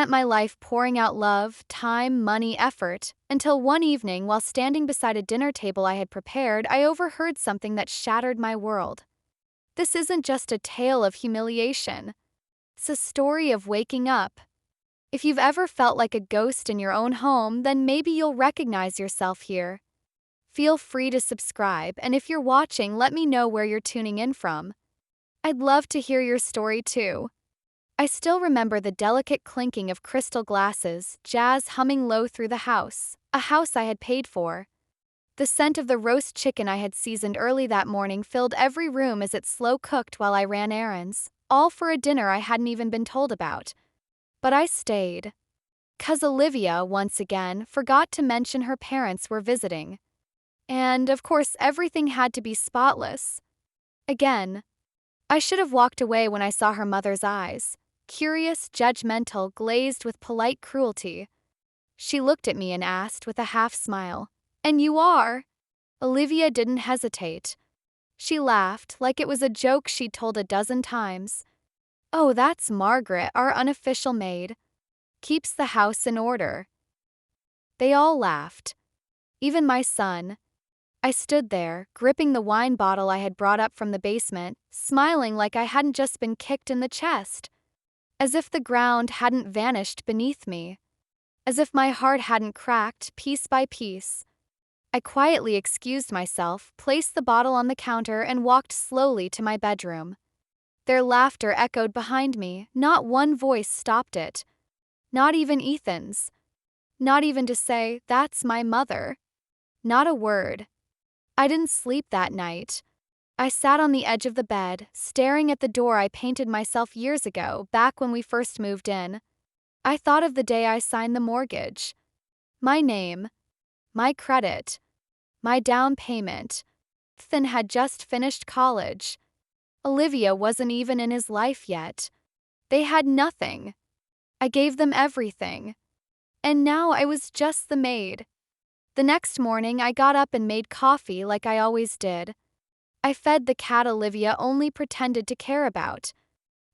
spent my life pouring out love, time, money, effort, until one evening, while standing beside a dinner table I had prepared, I overheard something that shattered my world. This isn't just a tale of humiliation. It's a story of waking up. If you've ever felt like a ghost in your own home, then maybe you'll recognize yourself here. Feel free to subscribe, and if you're watching, let me know where you're tuning in from. I'd love to hear your story too. I still remember the delicate clinking of crystal glasses, jazz humming low through the house, a house I had paid for. The scent of the roast chicken I had seasoned early that morning filled every room as it slow cooked while I ran errands, all for a dinner I hadn't even been told about. But I stayed. 'Cause Olivia, once again, forgot to mention her parents were visiting. And, of course, everything had to be spotless. Again. I should have walked away when I saw her mother's eyes. Curious, judgmental, glazed with polite cruelty. She looked at me and asked with a half-smile, "And you are?" Olivia didn't hesitate. She laughed like it was a joke she'd told a dozen times. "Oh, that's Margaret, our unofficial maid. Keeps the house in order." They all laughed. Even my son. I stood there, gripping the wine bottle I had brought up from the basement, smiling like I hadn't just been kicked in the chest. As if the ground hadn't vanished beneath me. As if my heart hadn't cracked piece by piece. I quietly excused myself, placed the bottle on the counter, and walked slowly to my bedroom. Their laughter echoed behind me, not one voice stopped it. Not even Ethan's. Not even to say, "That's my mother." Not a word. I didn't sleep that night. I sat on the edge of the bed, staring at the door I painted myself years ago, back when we first moved in. I thought of the day I signed the mortgage. My name. My credit. My down payment. Ethan had just finished college. Olivia wasn't even in his life yet. They had nothing. I gave them everything. And now I was just the maid. The next morning, I got up and made coffee like I always did. I fed the cat Olivia only pretended to care about.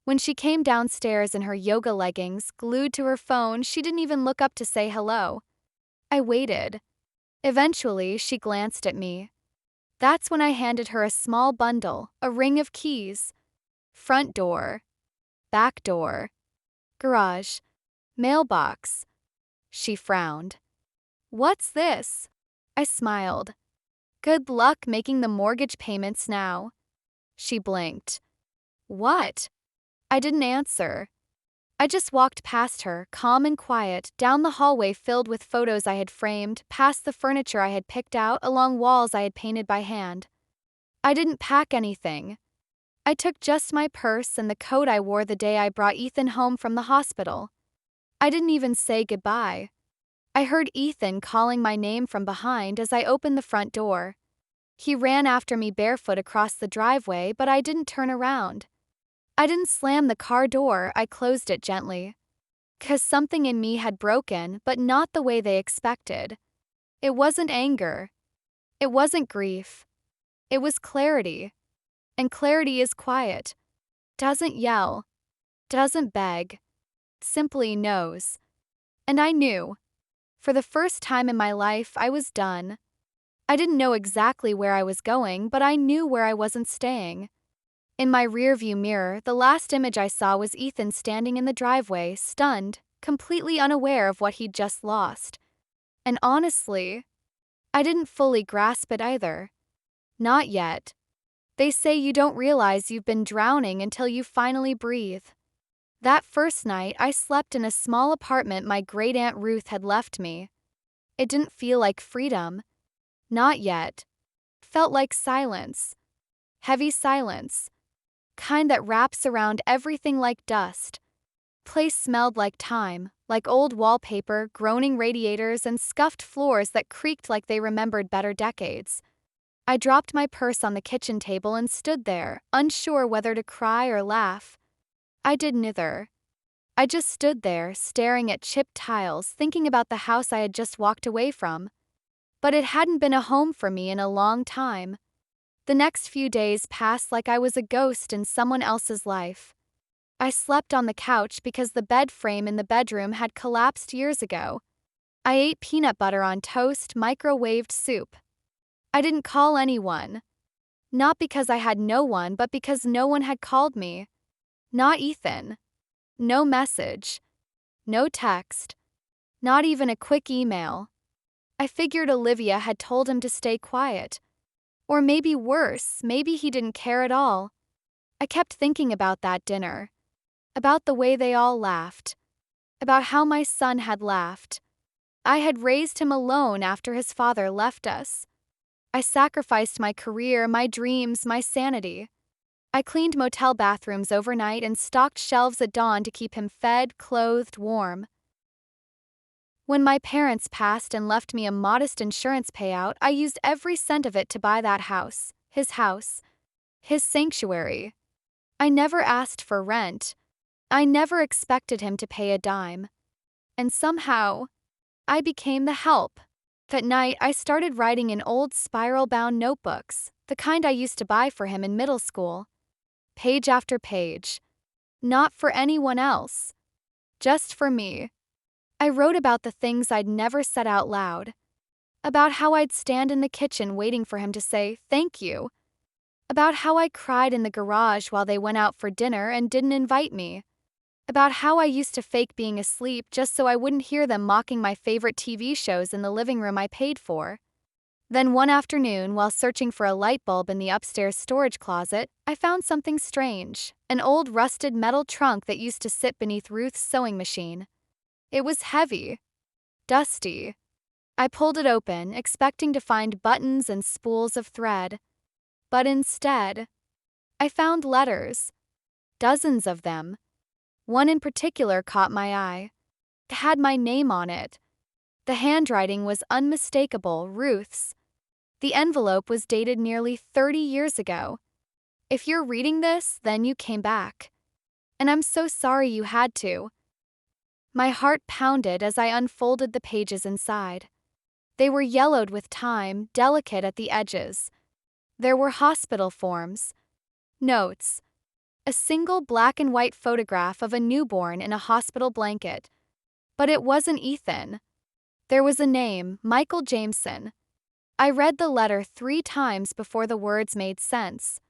When she came downstairs in her yoga leggings, glued to her phone, she didn't even look up to say hello. I waited. Eventually, she glanced at me. That's when I handed her a small bundle, a ring of keys. Front door. Back door. Garage. Mailbox. She frowned. "What's this?" I smiled. "Good luck making the mortgage payments now." She blinked. "What?" I didn't answer. I just walked past her, calm and quiet, down the hallway filled with photos I had framed, past the furniture I had picked out, along walls I had painted by hand. I didn't pack anything. I took just my purse and the coat I wore the day I brought Ethan home from the hospital. I didn't even say goodbye. I heard Ethan calling my name from behind as I opened the front door. He ran after me barefoot across the driveway, but I didn't turn around. I didn't slam the car door, I closed it gently. 'Cause something in me had broken, but not the way they expected. It wasn't anger. It wasn't grief. It was clarity. And clarity is quiet. Doesn't yell. Doesn't beg. Simply knows. And I knew. For the first time in my life, I was done. I didn't know exactly where I was going, but I knew where I wasn't staying. In my rearview mirror, the last image I saw was Ethan standing in the driveway, stunned, completely unaware of what he'd just lost. And honestly, I didn't fully grasp it either. Not yet. They say you don't realize you've been drowning until you finally breathe. That first night, I slept in a small apartment my great-aunt Ruth had left me. It didn't feel like freedom. Not yet. Felt like silence. Heavy silence. Kind that wraps around everything like dust. Place smelled like time, like old wallpaper, groaning radiators, and scuffed floors that creaked like they remembered better decades. I dropped my purse on the kitchen table and stood there, unsure whether to cry or laugh. I did neither. I just stood there, staring at chipped tiles, thinking about the house I had just walked away from. But it hadn't been a home for me in a long time. The next few days passed like I was a ghost in someone else's life. I slept on the couch because the bed frame in the bedroom had collapsed years ago. I ate peanut butter on toast, microwaved soup. I didn't call anyone. Not because I had no one, but because no one had called me. Not Ethan. No message. No text. Not even a quick email. I figured Olivia had told him to stay quiet. Or maybe worse, maybe he didn't care at all. I kept thinking about that dinner. About the way they all laughed. About how my son had laughed. I had raised him alone after his father left us. I sacrificed my career, my dreams, my sanity. I cleaned motel bathrooms overnight and stocked shelves at dawn to keep him fed, clothed, warm. When my parents passed and left me a modest insurance payout, I used every cent of it to buy that house, his sanctuary. I never asked for rent. I never expected him to pay a dime. And somehow, I became the help. That night, I started writing in old spiral-bound notebooks, the kind I used to buy for him in middle school. Page after page. Not for anyone else. Just for me. I wrote about the things I'd never said out loud. About how I'd stand in the kitchen waiting for him to say, "Thank you." About how I cried in the garage while they went out for dinner and didn't invite me. About how I used to fake being asleep just so I wouldn't hear them mocking my favorite TV shows in the living room I paid for. Then one afternoon, while searching for a light bulb in the upstairs storage closet, I found something strange, an old rusted metal trunk that used to sit beneath Ruth's sewing machine. It was heavy, dusty. I pulled it open, expecting to find buttons and spools of thread. But instead, I found letters. Dozens of them. One in particular caught my eye. It had my name on it. The handwriting was unmistakable, Ruth's. The envelope was dated nearly 30 years ago. If you're reading this, then you came back. And I'm so sorry you had to. My heart pounded as I unfolded the pages inside. They were yellowed with time, delicate at the edges. There were hospital forms, notes, a single black and white photograph of a newborn in a hospital blanket. But it wasn't Ethan. There was a name, Michael Jameson. I read the letter 3 times before the words made sense.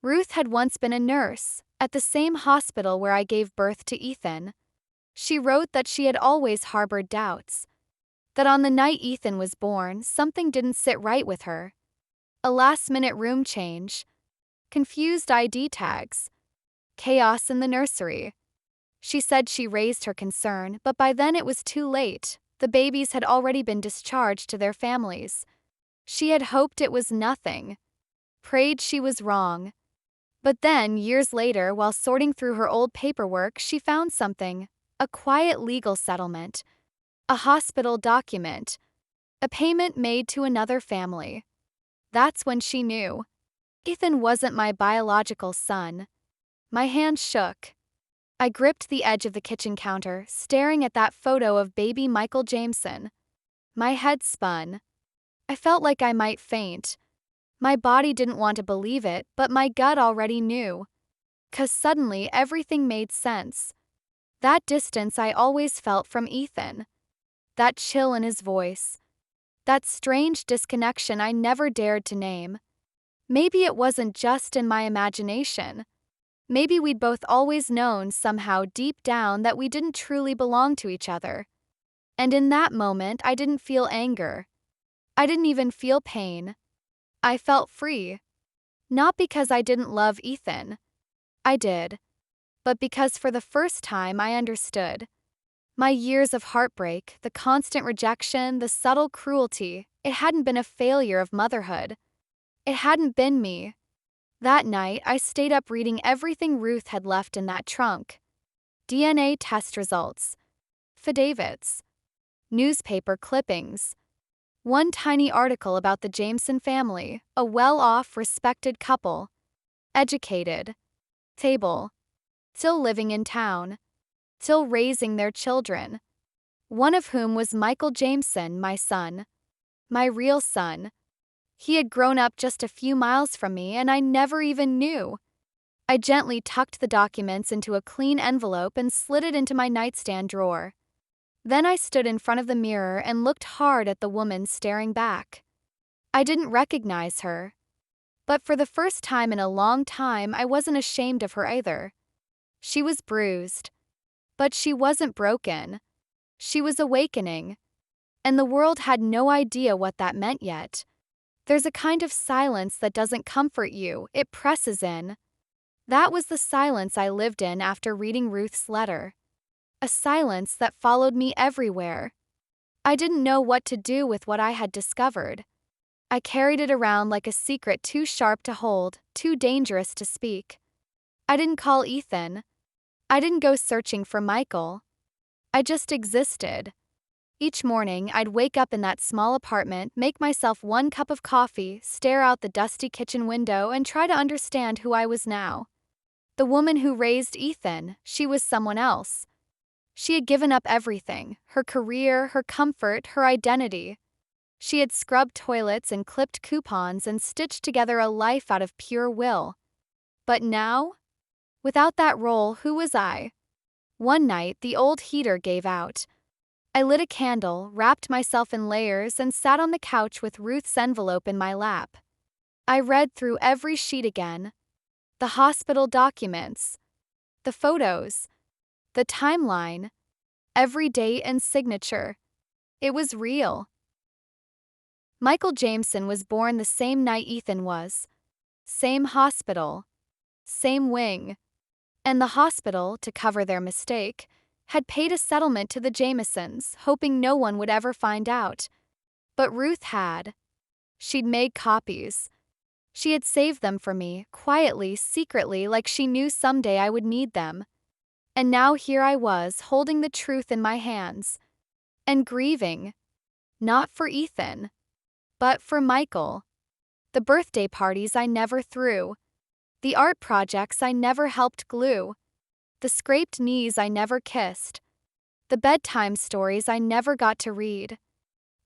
Ruth had once been a nurse, at the same hospital where I gave birth to Ethan. She wrote that she had always harbored doubts. That on the night Ethan was born, something didn't sit right with her. A last-minute room change. Confused ID tags. Chaos in the nursery. She said she raised her concern, but by then it was too late. The babies had already been discharged to their families. She had hoped it was nothing. Prayed she was wrong. But then, years later, while sorting through her old paperwork, she found something. A quiet legal settlement. A hospital document. A payment made to another family. That's when she knew. Ethan wasn't my biological son. My hand shook. I gripped the edge of the kitchen counter, staring at that photo of baby Michael Jameson. My head spun. I felt like I might faint. My body didn't want to believe it, but my gut already knew. 'Cause suddenly everything made sense. That distance I always felt from Ethan. That chill in his voice. That strange disconnection I never dared to name. Maybe it wasn't just in my imagination. Maybe we'd both always known somehow deep down that we didn't truly belong to each other. And in that moment, I didn't feel anger. I didn't even feel pain. I felt free. Not because I didn't love Ethan. I did. But because for the first time I understood. My years of heartbreak, the constant rejection, the subtle cruelty, it hadn't been a failure of motherhood. It hadn't been me. That night, I stayed up reading everything Ruth had left in that trunk. DNA test results. Affidavits. Newspaper clippings. One tiny article about the Jameson family, a well-off, respected couple. Educated. Stable. Still living in town. Still raising their children. One of whom was Michael Jameson, my son. My real son. He had grown up just a few miles from me and I never even knew. I gently tucked the documents into a clean envelope and slid it into my nightstand drawer. Then I stood in front of the mirror and looked hard at the woman staring back. I didn't recognize her. But for the first time in a long time, I wasn't ashamed of her either. She was bruised. But she wasn't broken. She was awakening. And the world had no idea what that meant yet. There's a kind of silence that doesn't comfort you, it presses in. That was the silence I lived in after reading Ruth's letter. A silence that followed me everywhere. I didn't know what to do with what I had discovered. I carried it around like a secret too sharp to hold, too dangerous to speak. I didn't call Ethan. I didn't go searching for Michael. I just existed. Each morning, I'd wake up in that small apartment, make myself one cup of coffee, stare out the dusty kitchen window, and try to understand who I was now. The woman who raised Ethan, she was someone else. She had given up everything, her career, her comfort, her identity. She had scrubbed toilets and clipped coupons and stitched together a life out of pure will. But now? Without that role, who was I? One night, the old heater gave out. I lit a candle, wrapped myself in layers, and sat on the couch with Ruth's envelope in my lap. I read through every sheet again. The hospital documents. The photos. The timeline. Every date and signature. It was real. Michael Jameson was born the same night Ethan was. Same hospital. Same wing. And the hospital, to cover their mistake, had paid a settlement to the Jamesons, hoping no one would ever find out. But Ruth had. She'd made copies. She had saved them for me, quietly, secretly, like she knew someday I would need them. And now here I was, holding the truth in my hands. And grieving. Not for Ethan. But for Michael. The birthday parties I never threw. The art projects I never helped glue. The scraped knees I never kissed. The bedtime stories I never got to read.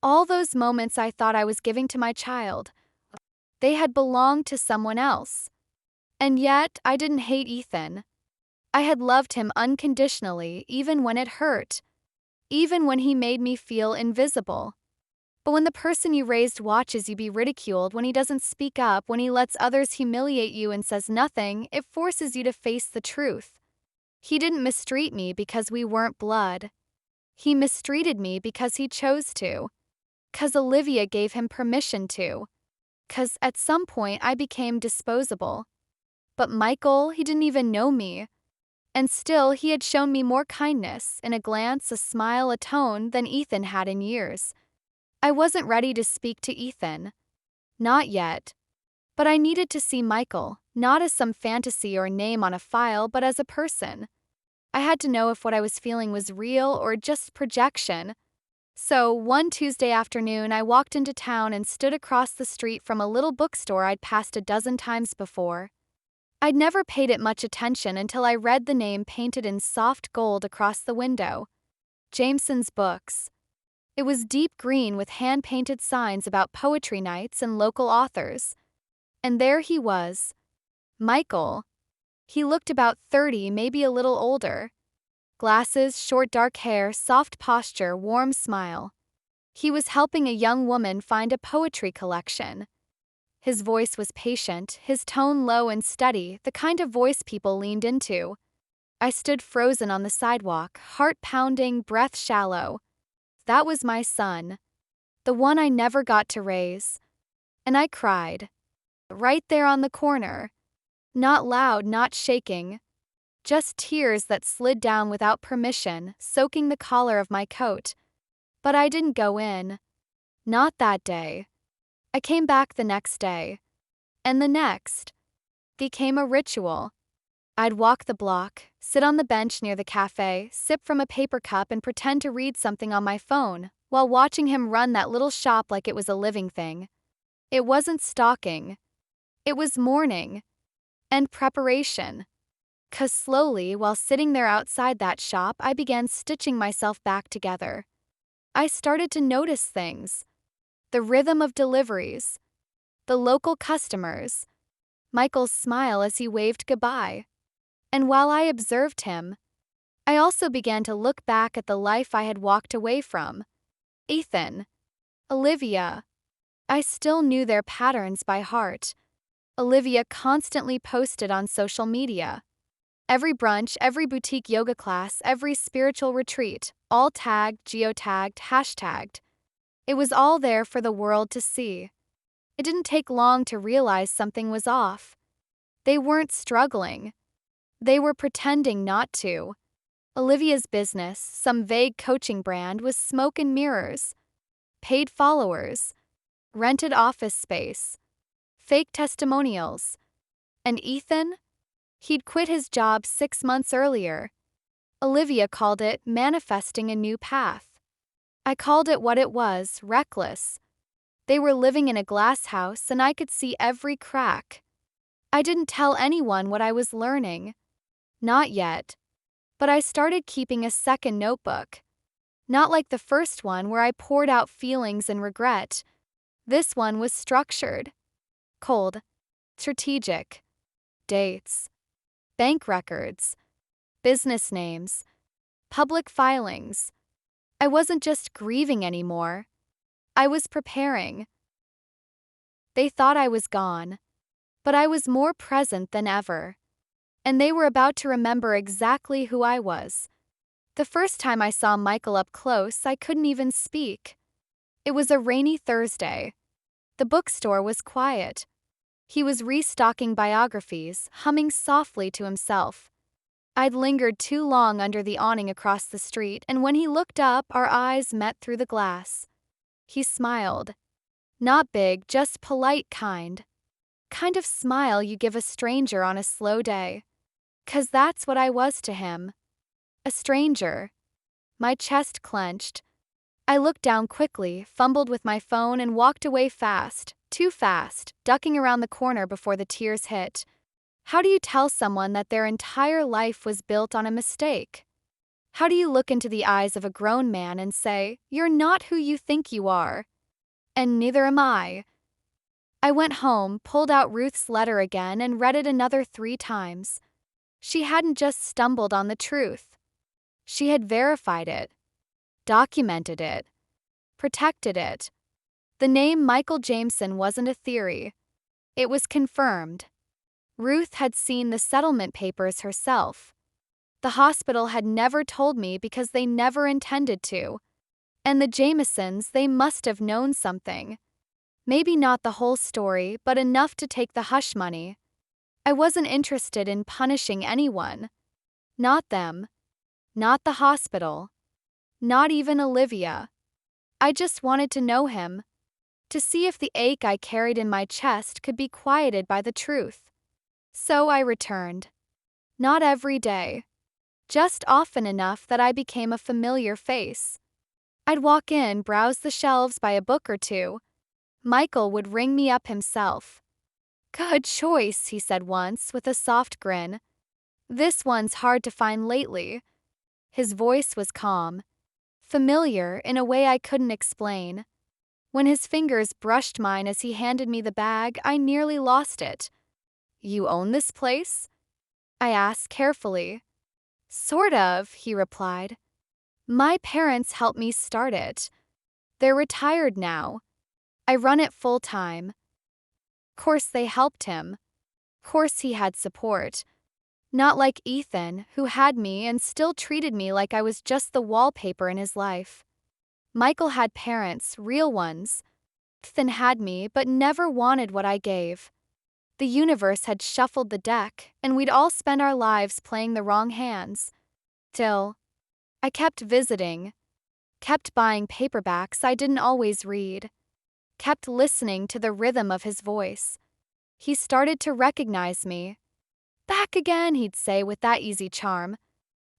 All those moments I thought I was giving to my child. They had belonged to someone else. And yet, I didn't hate Ethan. I had loved him unconditionally, even when it hurt. Even when he made me feel invisible. But when the person you raised watches you be ridiculed, when he doesn't speak up, when he lets others humiliate you and says nothing, it forces you to face the truth. He didn't mistreat me because we weren't blood. He mistreated me because he chose to. 'Cause Olivia gave him permission to. 'Cause at some point I became disposable. But Michael, he didn't even know me. And still he had shown me more kindness, in a glance, a smile, a tone, than Ethan had in years. I wasn't ready to speak to Ethan. Not yet. But I needed to see Michael, not as some fantasy or name on a file, but as a person. I had to know if what I was feeling was real or just projection. So, one Tuesday afternoon, I walked into town and stood across the street from a little bookstore I'd passed a dozen times before. I'd never paid it much attention until I read the name painted in soft gold across the window. Jameson's Books. It was deep green with hand-painted signs about poetry nights and local authors. And there he was. Michael. He looked about 30, maybe a little older. Glasses, short dark hair, soft posture, warm smile. He was helping a young woman find a poetry collection. His voice was patient, his tone low and steady, the kind of voice people leaned into. I stood frozen on the sidewalk, heart pounding, breath shallow. That was my son. The one I never got to raise. And I cried. Right there on the corner. Not loud, not shaking. Just tears that slid down without permission, soaking the collar of my coat. But I didn't go in. Not that day. I came back the next day. And the next. Became a ritual. I'd walk the block, sit on the bench near the cafe, sip from a paper cup and pretend to read something on my phone, while watching him run that little shop like it was a living thing. It wasn't stalking. It was mourning. And preparation. 'Cause slowly, while sitting there outside that shop, I began stitching myself back together. I started to notice things. The rhythm of deliveries. The local customers. Michael's smile as he waved goodbye. And while I observed him, I also began to look back at the life I had walked away from. Ethan, Olivia. I still knew their patterns by heart. Olivia constantly posted on social media. Every brunch, every boutique yoga class, every spiritual retreat, all tagged, geotagged, hashtagged. It was all there for the world to see. It didn't take long to realize something was off. They weren't struggling. They were pretending not to. Olivia's business, some vague coaching brand, was smoke and mirrors. Paid followers, rented office space, fake testimonials. And Ethan? He'd quit his job 6 months earlier. Olivia called it manifesting a new path. I called it what it was, reckless. They were living in a glass house and I could see every crack. I didn't tell anyone what I was learning. Not yet. But I started keeping a second notebook. Not like the first one where I poured out feelings and regret. This one was structured. Cold. Strategic. Dates. Bank records. Business names. Public filings. I wasn't just grieving anymore. I was preparing. They thought I was gone. But I was more present than ever. And they were about to remember exactly who I was. The first time I saw Michael up close, I couldn't even speak. It was a rainy Thursday. The bookstore was quiet. He was restocking biographies, humming softly to himself. I'd lingered too long under the awning across the street, and when he looked up, our eyes met through the glass. He smiled. Not big, just polite kind. Kind of smile you give a stranger on a slow day. 'Cause that's what I was to him. A stranger. My chest clenched. I looked down quickly, fumbled with my phone, and walked away fast, too fast, ducking around the corner before the tears hit. How do you tell someone that their entire life was built on a mistake? How do you look into the eyes of a grown man and say, "You're not who you think you are"? And neither am I. I went home, pulled out Ruth's letter again, and read it another 3 times. She hadn't just stumbled on the truth. She had verified it, documented it, protected it. The name Michael Jameson wasn't a theory. It was confirmed. Ruth had seen the settlement papers herself. The hospital had never told me because they never intended to. And the Jamesons, they must have known something. Maybe not the whole story, but enough to take the hush money. I wasn't interested in punishing anyone. Not them. Not the hospital. Not even Olivia. I just wanted to know him. To see if the ache I carried in my chest could be quieted by the truth. So I returned. Not every day. Just often enough that I became a familiar face. I'd walk in, browse the shelves, buy a book or two. Michael would ring me up himself. "Good choice," he said once, with a soft grin. "This one's hard to find lately." His voice was calm, familiar in a way I couldn't explain. When his fingers brushed mine as he handed me the bag, I nearly lost it. "You own this place?" I asked carefully. "Sort of," he replied. "My parents helped me start it. They're retired now. I run it full-time. Course they helped him. Course he had support. Not like Ethan, who had me and still treated me like I was just the wallpaper in his life. Michael had parents, real ones. Ethan had me, but never wanted what I gave. The universe had shuffled the deck, and we'd all spent our lives playing the wrong hands. Still, I kept visiting, kept buying paperbacks I didn't always read, kept listening to the rhythm of his voice. He started to recognize me. "Back again," he'd say with that easy charm.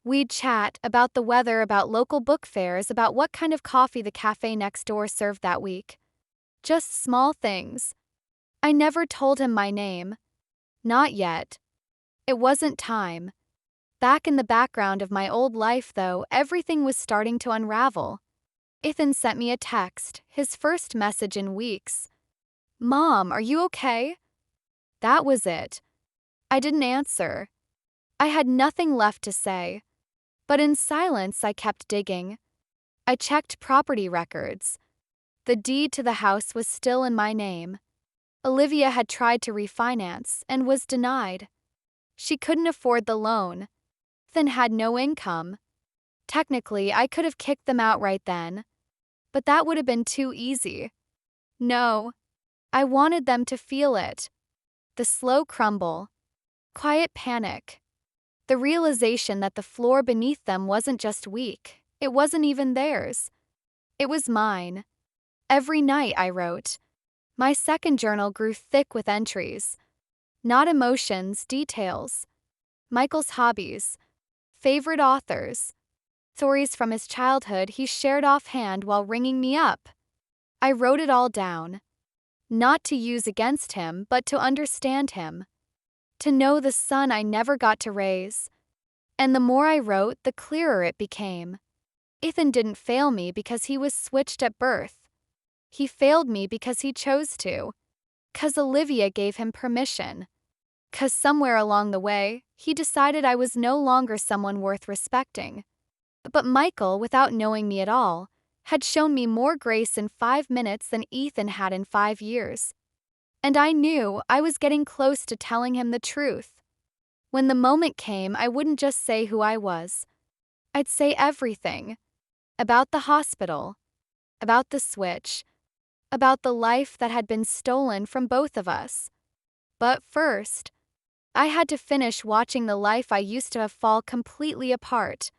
We'd chat about the weather, about local book fairs, about what kind of coffee the cafe next door served that week. Just small things. I never told him my name. Not yet. It wasn't time. Back in the background of my old life, though, everything was starting to unravel. Ethan sent me a text, his first message in weeks. "Mom, are you okay?" That was it. I didn't answer. I had nothing left to say. But in silence, I kept digging. I checked property records. The deed to the house was still in my name. Olivia had tried to refinance and was denied. She couldn't afford the loan, then had no income. Technically, I could have kicked them out right then, but that would have been too easy. No, I wanted them to feel it. The slow crumble, quiet panic, the realization that the floor beneath them wasn't just weak, it wasn't even theirs. It was mine. Every night I wrote. My second journal grew thick with entries. Not emotions, details. Michael's hobbies, favorite authors, stories from his childhood he shared offhand while ringing me up. I wrote it all down. Not to use against him, but to understand him. To know the son I never got to raise. And the more I wrote, the clearer it became. Ethan didn't fail me because he was switched at birth. He failed me because he chose to. 'Cause Olivia gave him permission. 'Cause somewhere along the way, he decided I was no longer someone worth respecting. But Michael, without knowing me at all, had shown me more grace in 5 minutes than Ethan had in 5 years. And I knew I was getting close to telling him the truth. When the moment came, I wouldn't just say who I was. I'd say everything. About the hospital. About the switch. About the life that had been stolen from both of us. But first, I had to finish watching the life I used to have fall completely apart.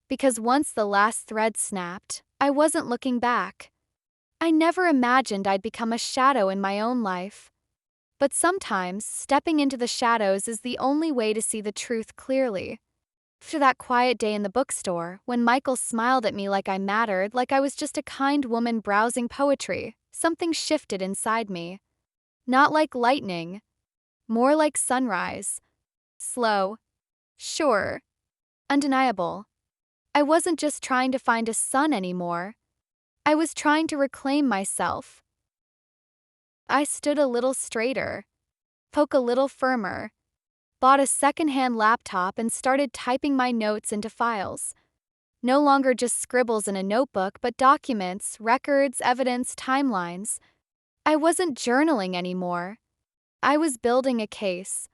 Because once the last thread snapped, I wasn't looking back. I never imagined I'd become a shadow in my own life. But sometimes, stepping into the shadows is the only way to see the truth clearly. After that quiet day in the bookstore, when Michael smiled at me like I mattered, like I was just a kind woman browsing poetry, something shifted inside me. Not like lightning, more like sunrise. Slow, sure, undeniable. I wasn't just trying to find a son anymore. I was trying to reclaim myself. I stood a little straighter, spoke a little firmer, bought a secondhand laptop and started typing my notes into files. No longer just scribbles in a notebook, but documents, records, evidence, timelines. I wasn't journaling anymore. I was building a case.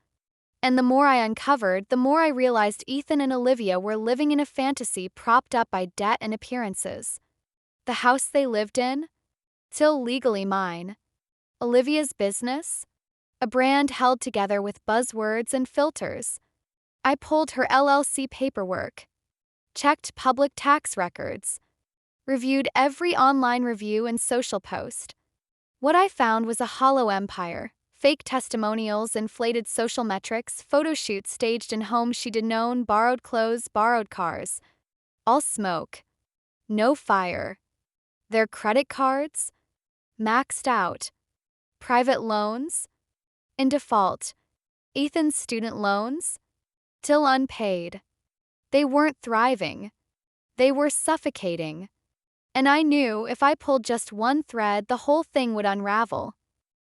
And the more I uncovered, the more I realized Ethan and Olivia were living in a fantasy propped up by debt and appearances. The house they lived in? Still legally mine. Olivia's business? A brand held together with buzzwords and filters. I pulled her LLC paperwork, checked public tax records, reviewed every online review and social post. What I found was a hollow empire. Fake testimonials, inflated social metrics, photo shoots staged in homes she'd known, borrowed clothes, borrowed cars. All smoke. No fire. Their credit cards? Maxed out. Private loans? In default. Ethan's student loans? Still unpaid. They weren't thriving. They were suffocating. And I knew if I pulled just one thread, the whole thing would unravel.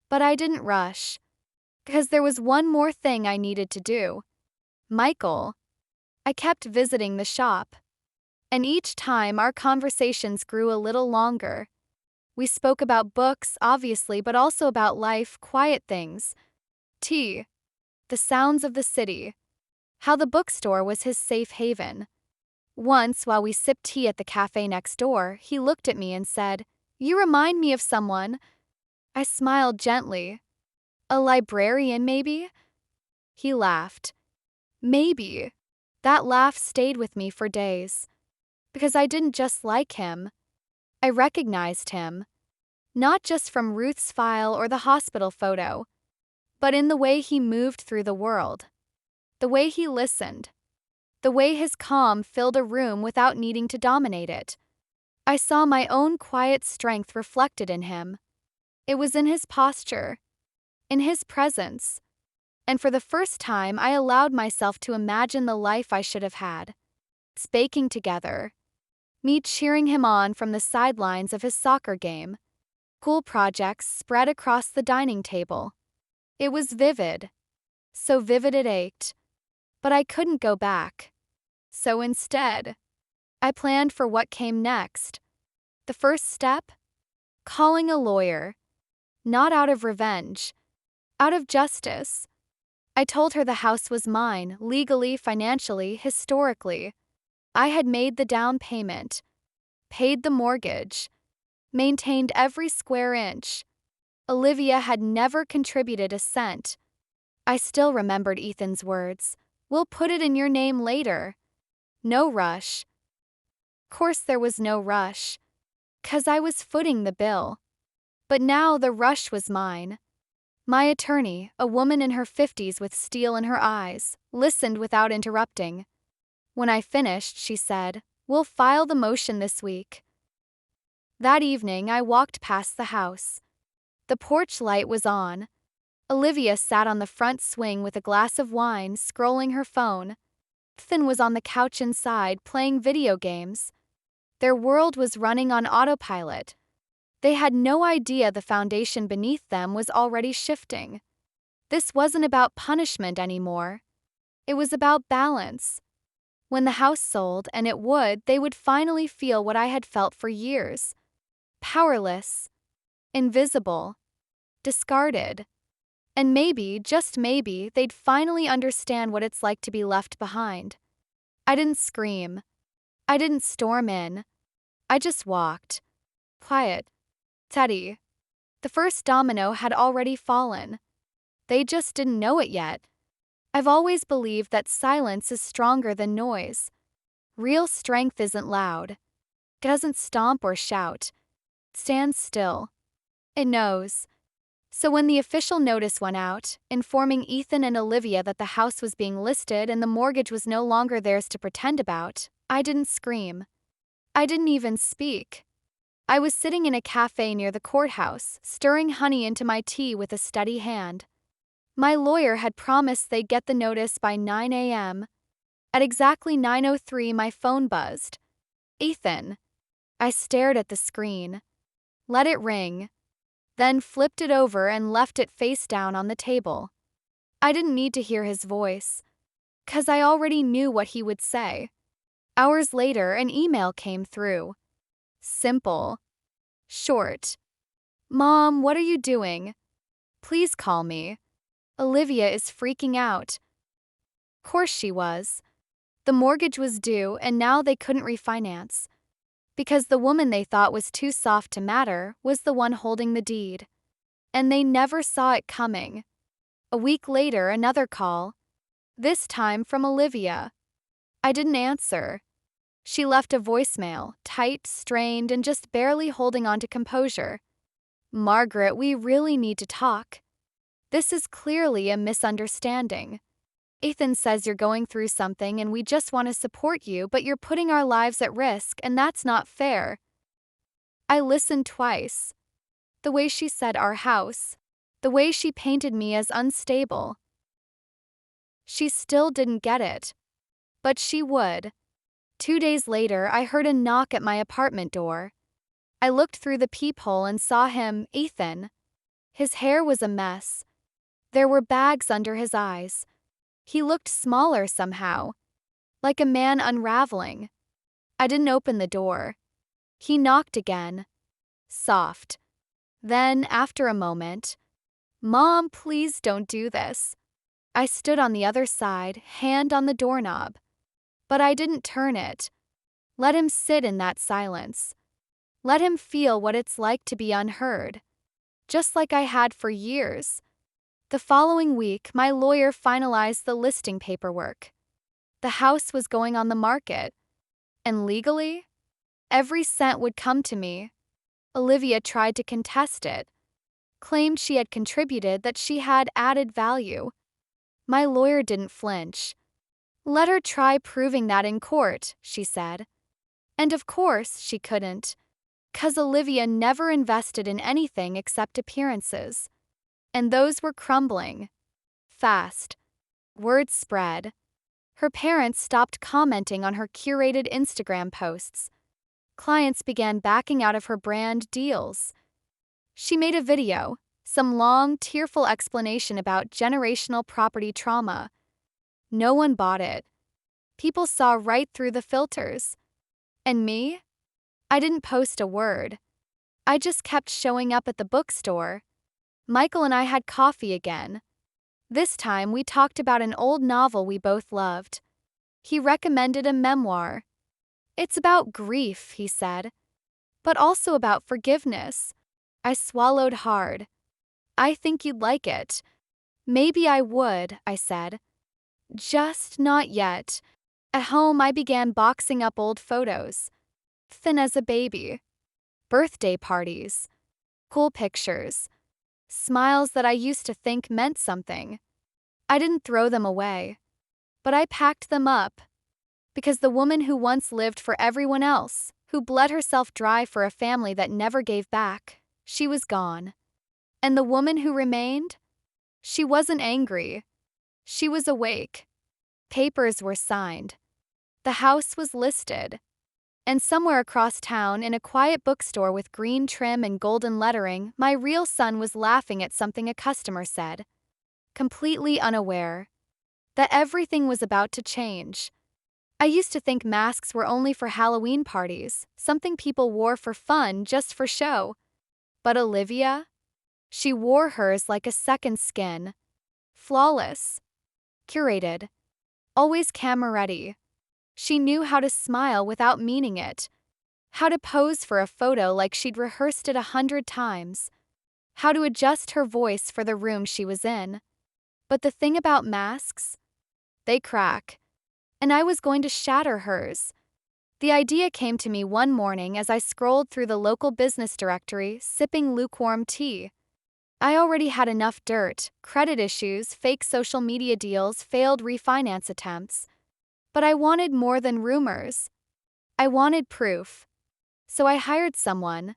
But I didn't rush. Because there was one more thing I needed to do. Michael. I kept visiting the shop. And each time our conversations grew a little longer. We spoke about books, obviously, but also about life, quiet things. Tea. The sounds of the city. How the bookstore was his safe haven. Once, while we sipped tea at the cafe next door, he looked at me and said, "You remind me of someone." I smiled gently. "A librarian, maybe?" He laughed. "Maybe." That laugh stayed with me for days. Because I didn't just like him. I recognized him. Not just from Ruth's file or the hospital photo, but in the way he moved through the world. The way he listened. The way his calm filled a room without needing to dominate it. I saw my own quiet strength reflected in him. It was in his posture, in his presence. And for the first time, I allowed myself to imagine the life I should have had. Us baking together. Me cheering him on from the sidelines of his soccer game. School projects spread across the dining table. It was vivid. So vivid it ached. But I couldn't go back. So instead, I planned for what came next. The first step? Calling a lawyer. Not out of revenge. Out of justice. I told her the house was mine, legally, financially, historically. I had made the down payment, paid the mortgage, maintained every square inch. Olivia had never contributed a cent. I still remembered Ethan's words. We'll put it in your name later. No rush. Course there was no rush. 'Cause I was footing the bill. But now the rush was mine. My attorney, a woman in her 50s with steel in her eyes, listened without interrupting. When I finished, she said, "We'll file the motion this week." That evening, I walked past the house. The porch light was on. Olivia sat on the front swing with a glass of wine, scrolling her phone. Ethan was on the couch inside, playing video games. Their world was running on autopilot. They had no idea the foundation beneath them was already shifting. This wasn't about punishment anymore. It was about balance. When the house sold, and it would, they would finally feel what I had felt for years. Powerless. Invisible. Discarded. And maybe, just maybe, they'd finally understand what it's like to be left behind. I didn't scream. I didn't storm in. I just walked. Quiet. Steady. The first domino had already fallen. They just didn't know it yet. I've always believed that silence is stronger than noise. Real strength isn't loud. It doesn't stomp or shout. It stands still. It knows. So when the official notice went out, informing Ethan and Olivia that the house was being listed and the mortgage was no longer theirs to pretend about, I didn't scream. I didn't even speak. I was sitting in a cafe near the courthouse, stirring honey into my tea with a steady hand. My lawyer had promised they'd get the notice by 9 a.m. At exactly 9:03, my phone buzzed. Ethan. I stared at the screen. Let it ring. Then flipped it over and left it face down on the table. I didn't need to hear his voice, 'cause I already knew what he would say. Hours later, an email came through. Simple. Short. Mom, what are you doing? Please call me. Olivia is freaking out. Course she was. The mortgage was due and now they couldn't refinance. Because the woman they thought was too soft to matter was the one holding the deed. And they never saw it coming. A week later, another call. This time from Olivia. I didn't answer. She left a voicemail, tight, strained, and just barely holding on to composure. Margaret, we really need to talk. This is clearly a misunderstanding. Ethan says you're going through something and we just want to support you, but you're putting our lives at risk, and that's not fair. I listened twice. The way she said our house. The way she painted me as unstable. She still didn't get it. But she would. 2 days later, I heard a knock at my apartment door. I looked through the peephole and saw him, Ethan. His hair was a mess. There were bags under his eyes. He looked smaller somehow, like a man unraveling. I didn't open the door. He knocked again. Soft. Then, after a moment, "Mom, please don't do this." I stood on the other side, hand on the doorknob. But I didn't turn it. Let him sit in that silence. Let him feel what it's like to be unheard. Just like I had for years. The following week, my lawyer finalized the listing paperwork. The house was going on the market. And legally, every cent would come to me. Olivia tried to contest it. Claimed she had contributed, that she had added value. My lawyer didn't flinch. Let her try proving that in court, she said. And of course she couldn't. 'Cause Olivia never invested in anything except appearances. And those were crumbling. Fast. Word spread. Her parents stopped commenting on her curated Instagram posts. Clients began backing out of her brand deals. She made a video, Some long, tearful explanation about generational property trauma. No one bought it. People saw right through the filters. And me? I didn't post a word. I just kept showing up at the bookstore. Michael and I had coffee again. This time we talked about an old novel we both loved. He recommended a memoir. It's about grief, he said, but also about forgiveness. I swallowed hard. I think you'd like it. Maybe I would, I said. Just not yet. At home, I began boxing up old photos. Thin as a baby. Birthday parties. Cool pictures. Smiles that I used to think meant something. I didn't throw them away, but I packed them up. Because the woman who once lived for everyone else, who bled herself dry for a family that never gave back, she was gone. And the woman who remained? She wasn't angry. She was awake. Papers were signed. The house was listed. And somewhere across town, in a quiet bookstore with green trim and golden lettering, my real son was laughing at something a customer said, completely unaware that everything was about to change. I used to think masks were only for Halloween parties, something people wore for fun, just for show. But Olivia? She wore hers like a second skin. Flawless. Curated. Always camera-ready. She knew how to smile without meaning it. How to pose for a photo like she'd rehearsed it 100 times. How to adjust her voice for the room she was in. But the thing about masks? They crack. And I was going to shatter hers. The idea came to me one morning as I scrolled through the local business directory, sipping lukewarm tea. I already had enough dirt, credit issues, fake social media deals, failed refinance attempts. But I wanted more than rumors. I wanted proof. So I hired someone.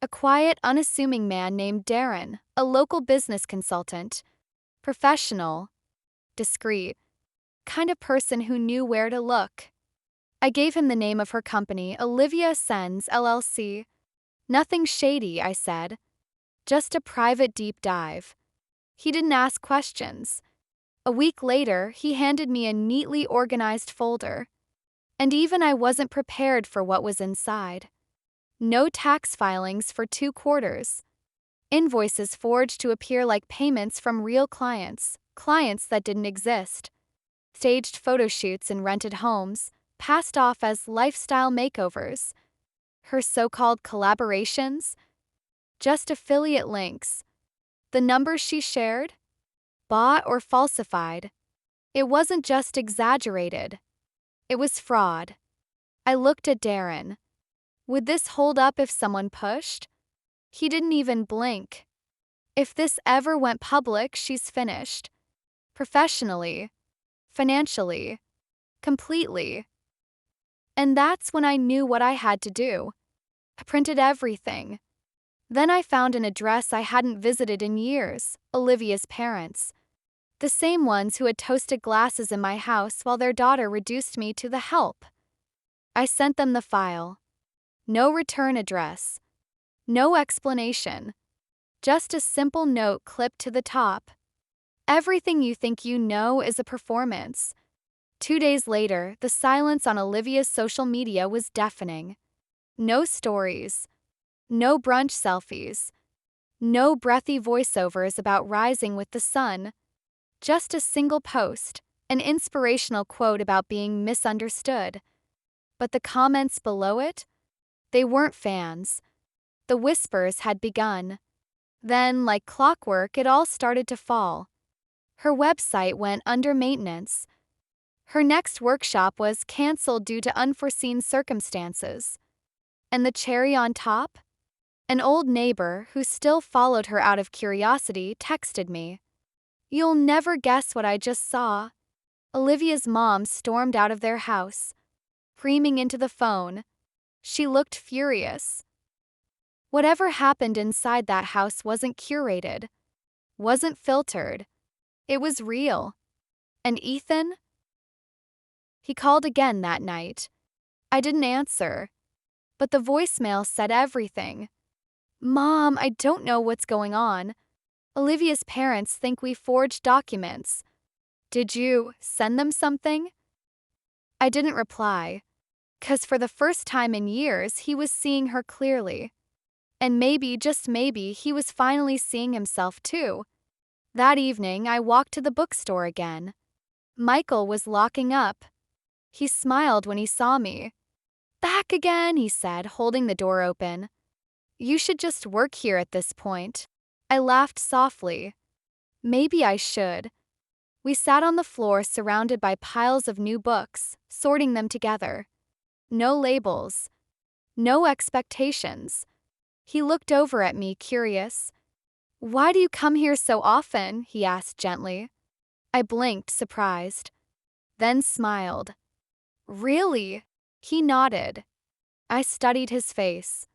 A quiet, unassuming man named Darren, a local business consultant. Professional. Discreet. Kind of person who knew where to look. I gave him the name of her company, Olivia Sens LLC. Nothing shady, I said. Just a private deep dive. He didn't ask questions. A week later, he handed me a neatly organized folder. And even I wasn't prepared for what was inside. No tax filings for 2 quarters. Invoices forged to appear like payments from real clients, clients that didn't exist. Staged photo shoots in rented homes, passed off as lifestyle makeovers. Her so-called collaborations? Just affiliate links. The numbers she shared? Bought or falsified. It wasn't just exaggerated. It was fraud. I looked at Darren. Would this hold up if someone pushed? He didn't even blink. If this ever went public, she's finished. Professionally. Financially. Completely. And that's when I knew what I had to do. I printed everything. Then I found an address I hadn't visited in years, Olivia's parents. The same ones who had toasted glasses in my house while their daughter reduced me to the help. I sent them the file. No return address. No explanation. Just a simple note clipped to the top. Everything you think you know is a performance. 2 days later, the silence on Olivia's social media was deafening. No stories. No brunch selfies. No breathy voiceovers about rising with the sun. Just a single post, an inspirational quote about being misunderstood. But the comments below it? They weren't fans. The whispers had begun. Then, like clockwork, it all started to fall. Her website went under maintenance. Her next workshop was canceled due to unforeseen circumstances. And the cherry on top? An old neighbor, who still followed her out of curiosity, texted me. You'll never guess what I just saw. Olivia's mom stormed out of their house, screaming into the phone. She looked furious. Whatever happened inside that house wasn't curated, wasn't filtered. It was real. And Ethan? He called again that night. I didn't answer. But the voicemail said everything. Mom, I don't know what's going on. Olivia's parents think we forged documents. Did you send them something? I didn't reply, 'cause for the first time in years he was seeing her clearly. And maybe, just maybe, he was finally seeing himself too. That evening, I walked to the bookstore again. Michael was locking up. He smiled when he saw me. "Back again," he said, holding the door open. "You should just work here at this point." I laughed softly. Maybe I should. We sat on the floor surrounded by piles of new books, sorting them together. No labels. No expectations. He looked over at me, curious. "Why do you come here so often?" he asked gently. I blinked, surprised. Then smiled. "Really?" He nodded. I studied his face.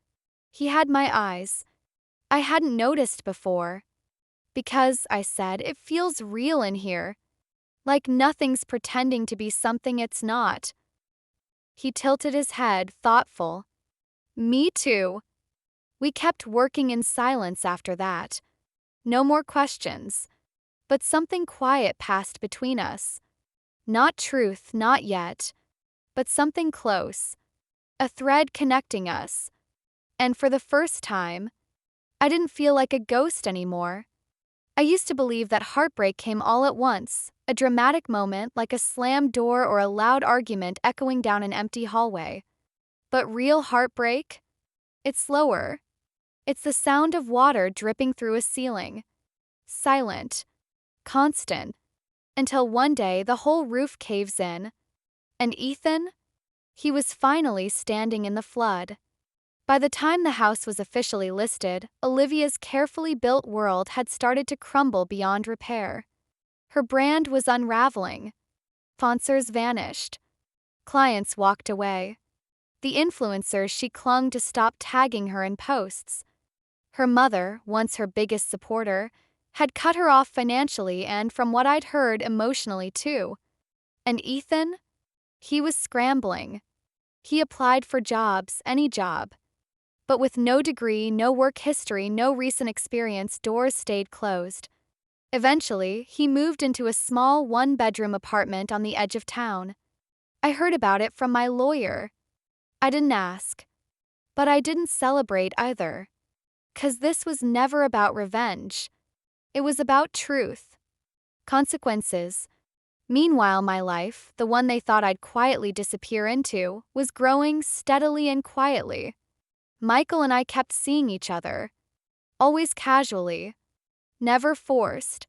He had my eyes. I hadn't noticed before. "Because," I said, "it feels real in here. Like nothing's pretending to be something it's not." He tilted his head, thoughtful. "Me too." We kept working in silence after that. No more questions. But something quiet passed between us. Not truth, not yet. But something close. A thread connecting us. And for the first time, I didn't feel like a ghost anymore. I used to believe that heartbreak came all at once, a dramatic moment like a slammed door or a loud argument echoing down an empty hallway. But real heartbreak? It's slower. It's the sound of water dripping through a ceiling. Silent. Constant. Until one day the whole roof caves in. And Ethan? He was finally standing in the flood. By the time the house was officially listed, Olivia's carefully built world had started to crumble beyond repair. Her brand was unraveling. Sponsors vanished. Clients walked away. The influencers she clung to stopped tagging her in posts. Her mother, once her biggest supporter, had cut her off financially and, from what I'd heard, emotionally too. And Ethan? He was scrambling. He applied for jobs, any job. But with no degree, no work history, no recent experience, doors stayed closed. Eventually, he moved into a small one-bedroom apartment on the edge of town. I heard about it from my lawyer. I didn't ask. But I didn't celebrate either. 'Cause this was never about revenge. It was about truth. Consequences. Meanwhile, my life, the one they thought I'd quietly disappear into, was growing steadily and quietly. Michael and I kept seeing each other. Always casually. Never forced.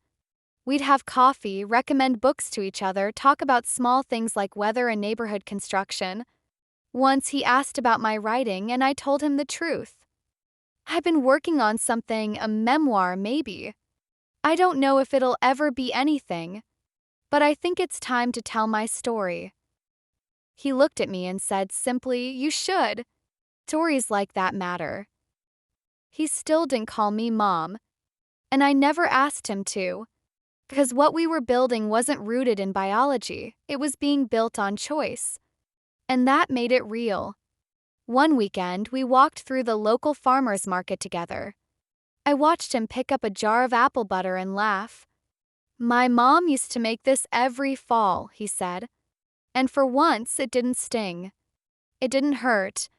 We'd have coffee, recommend books to each other, talk about small things like weather and neighborhood construction. Once he asked about my writing and I told him the truth. "I've been working on something, a memoir maybe. I don't know if it'll ever be anything, but I think it's time to tell my story." He looked at me and said simply, "You should. Stories like that matter." He still didn't call me Mom, and I never asked him to, because what we were building wasn't rooted in biology, it was being built on choice. And that made it real. One weekend, we walked through the local farmer's market together. I watched him pick up a jar of apple butter and laugh. "My mom used to make this every fall," he said. And for once, it didn't sting. It didn't hurt.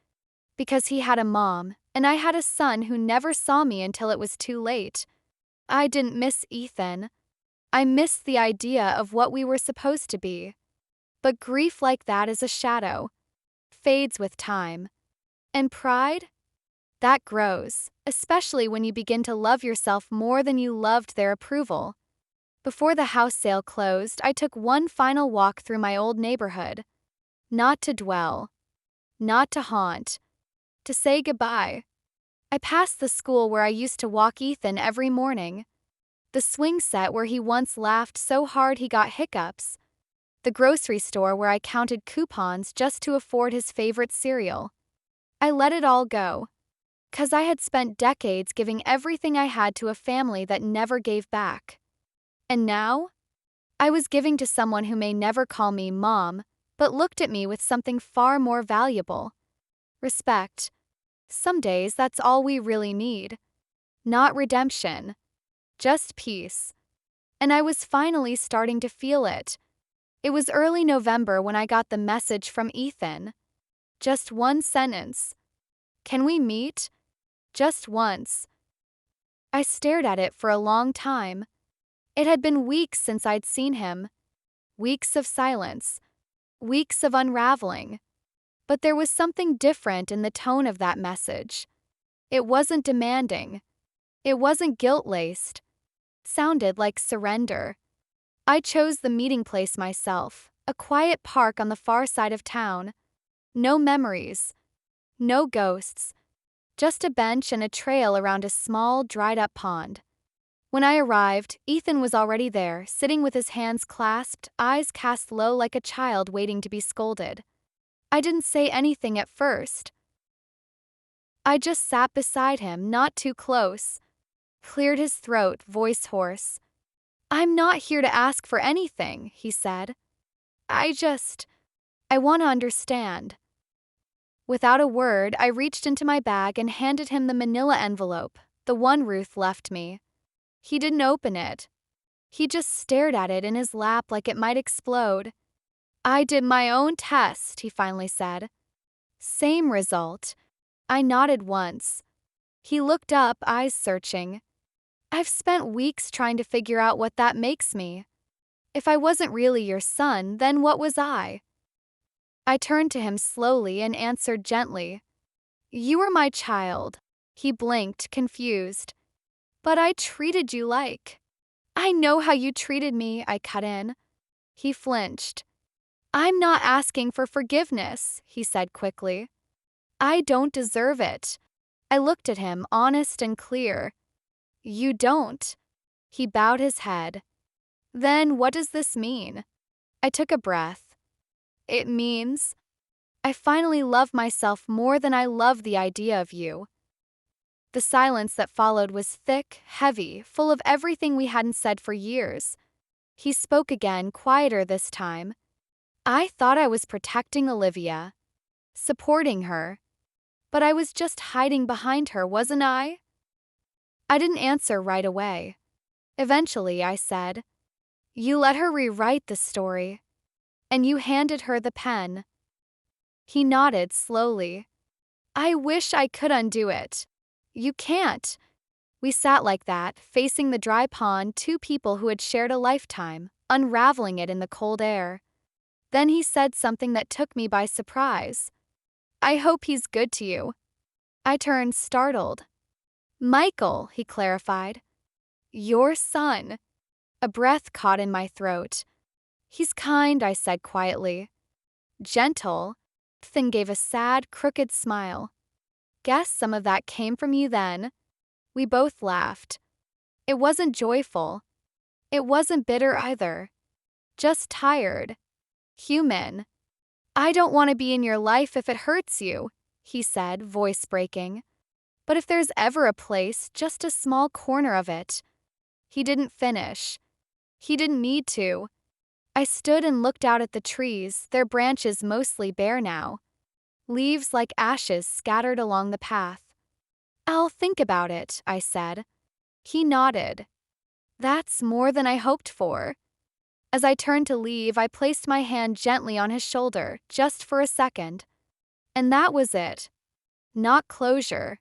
Because he had a mom, and I had a son who never saw me until it was too late. I didn't miss Ethan. I missed the idea of what we were supposed to be. But grief like that is a shadow. Fades with time. And pride? That grows, especially when you begin to love yourself more than you loved their approval. Before the house sale closed, I took one final walk through my old neighborhood. Not to dwell. Not to haunt. To say goodbye. I passed the school where I used to walk Ethan every morning. The swing set where he once laughed so hard he got hiccups. The grocery store where I counted coupons just to afford his favorite cereal. I let it all go. 'Cause I had spent decades giving everything I had to a family that never gave back. And now? I was giving to someone who may never call me Mom, but looked at me with something far more valuable. Respect. Some days that's all we really need. Not redemption. Just peace. And I was finally starting to feel it. It was early November when I got the message from Ethan. Just one sentence. Can we meet? Just once. I stared at it for a long time. It had been weeks since I'd seen him. Weeks of silence. Weeks of unraveling. But there was something different in the tone of that message. It wasn't demanding. It wasn't guilt-laced. It sounded like surrender. I chose the meeting place myself, a quiet park on the far side of town. No memories. No ghosts. Just a bench and a trail around a small, dried-up pond. When I arrived, Ethan was already there, sitting with his hands clasped, eyes cast low like a child waiting to be scolded. I didn't say anything at first. I just sat beside him, not too close. Cleared his throat, voice hoarse. "I'm not here to ask for anything," he said. I want to understand." Without a word, I reached into my bag and handed him the manila envelope, the one Ruth left me. He didn't open it. He just stared at it in his lap like it might explode. "I did my own test," he finally said. "Same result." I nodded once. He looked up, eyes searching. "I've spent weeks trying to figure out what that makes me. If I wasn't really your son, then what was I?" I turned to him slowly and answered gently. "You were my child." He blinked, confused. "But I treated you like—" "I know how you treated me," I cut in. He flinched. "I'm not asking for forgiveness," he said quickly. "I don't deserve it." I looked at him, honest and clear. "You don't." He bowed his head. "Then what does this mean?" I took a breath. "It means I finally love myself more than I love the idea of you." The silence that followed was thick, heavy, full of everything we hadn't said for years. He spoke again, quieter this time. "I thought I was protecting Olivia, supporting her. But I was just hiding behind her, wasn't I?" I didn't answer right away. Eventually, I said, "You let her rewrite the story. And you handed her the pen." He nodded slowly. "I wish I could undo it." "You can't." We sat like that, facing the dry pond, two people who had shared a lifetime, unraveling it in the cold air. Then he said something that took me by surprise. "I hope he's good to you." I turned, startled. "Michael," he clarified. "Your son." A breath caught in my throat. "He's kind," I said quietly. "Gentle." Ethan gave a sad, crooked smile. "Guess some of that came from you then." We both laughed. It wasn't joyful. It wasn't bitter either. Just tired. Human. "I don't want to be in your life if it hurts you," he said, voice breaking. "But if there's ever a place, just a small corner of it." He didn't finish. He didn't need to. I stood and looked out at the trees, their branches mostly bare now. Leaves like ashes scattered along the path. "I'll think about it," I said. He nodded. "That's more than I hoped for." As I turned to leave, I placed my hand gently on his shoulder, just for a second. And that was it. Not closure,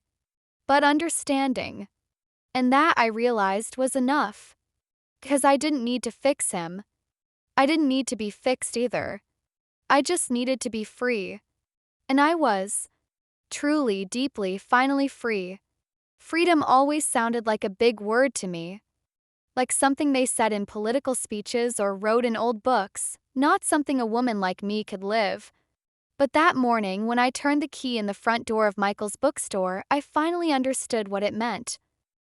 but understanding. And that, I realized, was enough. Because I didn't need to fix him. I didn't need to be fixed either. I just needed to be free. And I was. Truly, deeply, finally free. Freedom always sounded like a big word to me. Like something they said in political speeches or wrote in old books, not something a woman like me could live. But that morning, when I turned the key in the front door of Michael's bookstore, I finally understood what it meant.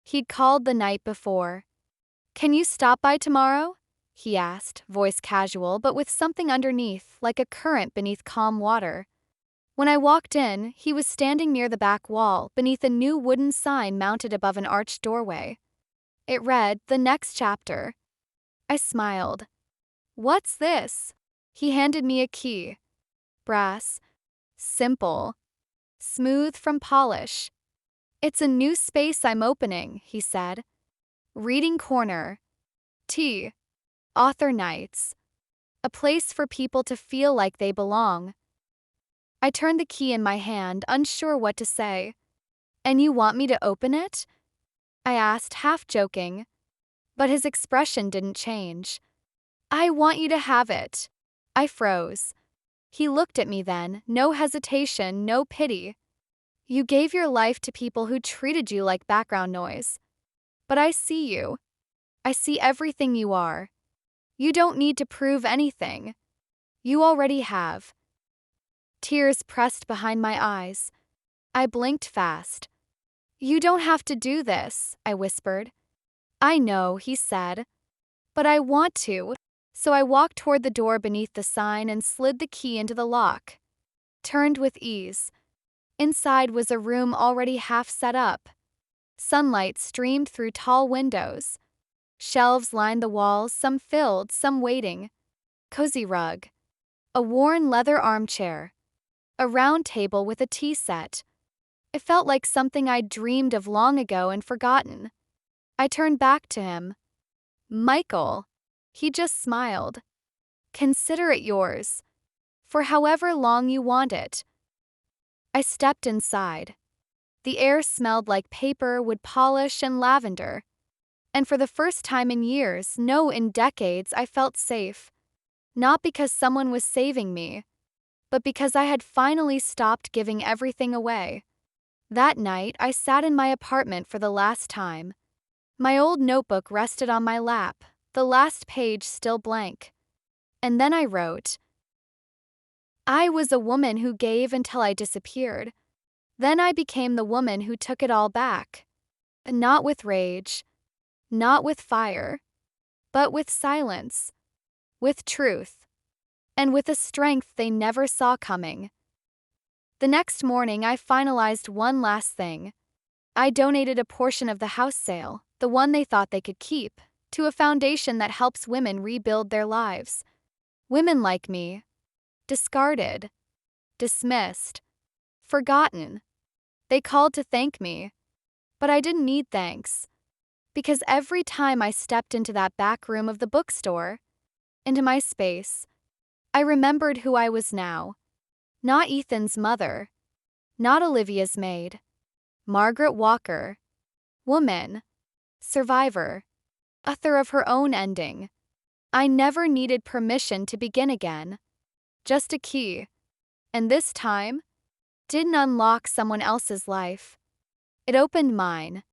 He'd called the night before. "Can you stop by tomorrow?" he asked, voice casual but with something underneath, like a current beneath calm water. When I walked in, he was standing near the back wall, beneath a new wooden sign mounted above an arched doorway. It read, "The Next Chapter." I smiled. "What's this?" He handed me a key. Brass. Simple. Smooth from polish. "It's a new space I'm opening," he said. Reading corner. T. Author nights. A place for people to feel like they belong. I turned the key in my hand, unsure what to say. And you want me to open it? I asked, half joking. But his expression didn't change. I want you to have it. I froze. He looked at me then, no hesitation, no pity. You gave your life to people who treated you like background noise. But I see you. I see everything you are. You don't need to prove anything. You already have. Tears pressed behind my eyes. I blinked fast. You don't have to do this, I whispered. I know, he said. But I want to. So I walked toward the door beneath the sign and slid the key into the lock. Turned with ease. Inside was a room already half set up. Sunlight streamed through tall windows. Shelves lined the walls, some filled, some waiting. Cozy rug. A worn leather armchair. A round table with a tea set. It felt like something I'd dreamed of long ago and forgotten. I turned back to him. Michael. He just smiled. Consider it yours. For however long you want it. I stepped inside. The air smelled like paper, wood polish, and lavender. And for the first time in years, no, in decades, I felt safe. Not because someone was saving me, but because I had finally stopped giving everything away. That night, I sat in my apartment for the last time. My old notebook rested on my lap, the last page still blank. And then I wrote, I was a woman who gave until I disappeared. Then I became the woman who took it all back. Not with rage, not with fire, but with silence, with truth, and with a strength they never saw coming. The next morning, I finalized one last thing. I donated a portion of the house sale, the one they thought they could keep, to a foundation that helps women rebuild their lives. Women like me. Discarded. Dismissed. Forgotten. They called to thank me. But I didn't need thanks. Because every time I stepped into that back room of the bookstore, into my space, I remembered who I was now. Not Ethan's mother. Not Olivia's maid. Margaret Walker. Woman. Survivor. Author of her own ending. I never needed permission to begin again. Just a key. And this time, didn't unlock someone else's life. It opened mine.